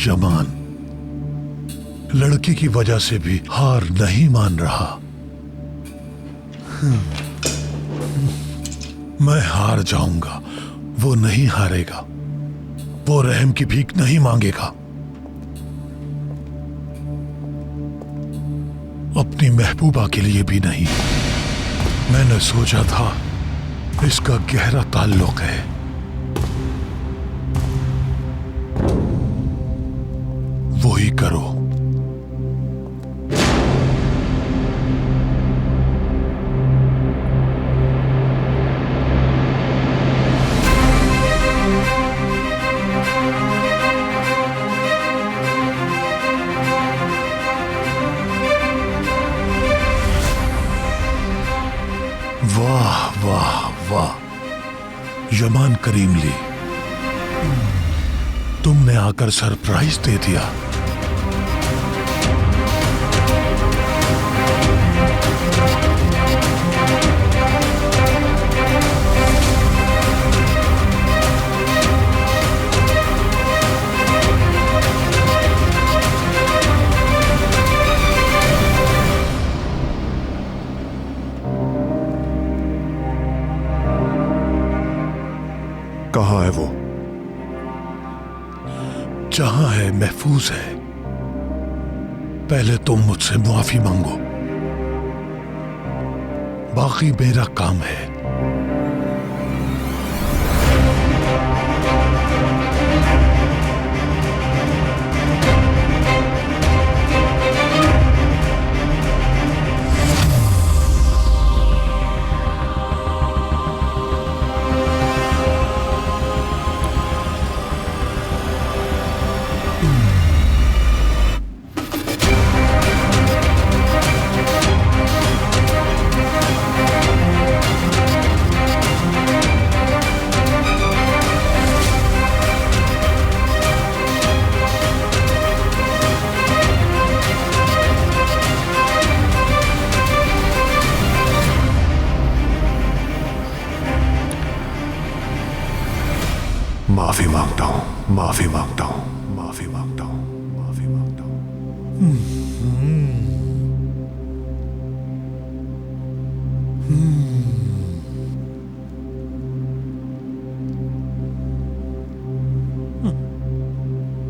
यमान लड़की की वजह से भी हार नहीं मान रहा। मैं हार जाऊंगा, वो नहीं हारेगा। वो रहम की भीख नहीं मांगेगा। अपनी महबूबा के लिए भी नहीं। मैंने सोचा था इसका गहरा ताल्लुक है। वो ही करो। वाह वाह वाह, यमान करीमली, तुमने आकर सरप्राइज दे दिया। कहाँ है वो? जहां है महफूज है। पहले तुम मुझसे मुआफी मांगो, बाकी मेरा काम है। माफी मांगता हूं, माफी मांगता हूं, माफी मांगता हूं, माफी मांगता हूं।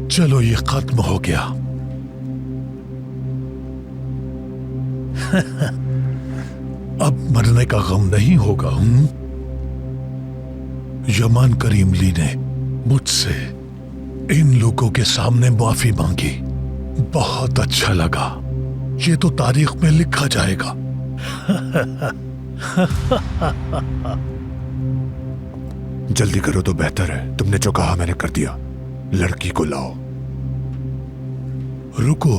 चलो ये खत्म हो गया। अब मरने का गम नहीं होगा। यमान करीमली ने मुझसे इन लोगों के सामने माफी मांगी। बहुत अच्छा लगा। ये तो तारीख में लिखा जाएगा। जल्दी करो तो बेहतर है। तुमने जो कहा मैंने कर दिया। लड़की को लाओ। रुको,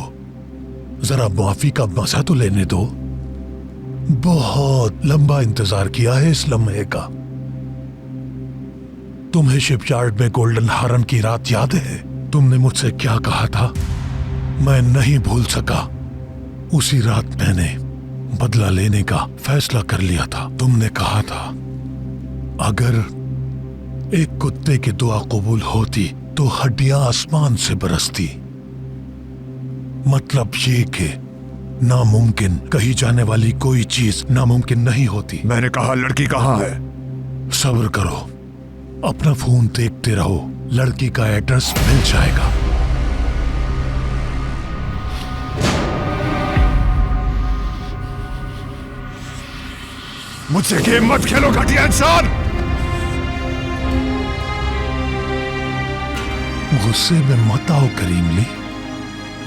जरा माफी का मजा तो लेने दो। बहुत लंबा इंतजार किया है इस लम्हे का। तुम्हें शिपयार्ड में गोल्डन हारन की रात याद है? तुमने मुझसे क्या कहा था? मैं नहीं भूल सका। उसी रात मैंने बदला लेने का फैसला कर लिया था। तुमने कहा था अगर एक कुत्ते की दुआ कबूल होती तो हड्डियां आसमान से बरसती। मतलब ये कि नामुमकिन कही जाने वाली कोई चीज नामुमकिन नहीं होती। मैंने कहा लड़की कहाँ है? सब्र करो, अपना फोन देखते रहो, लड़की का एड्रेस मिल जाएगा। मुझसे गेम मत खेलो घटिया इंसान। गुस्से में मत आओ करीमली।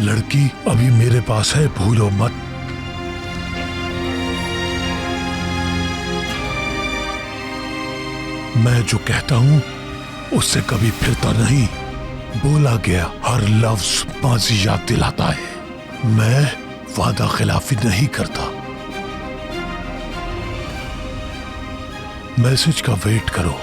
लड़की अभी मेरे पास है, भूलो मत। मैं जो कहता हूं उससे कभी फिरता नहीं। बोला गया हर लफ्ज माजी याद दिलाता है। मैं वादा खिलाफी नहीं करता। मैसेज का वेट करो।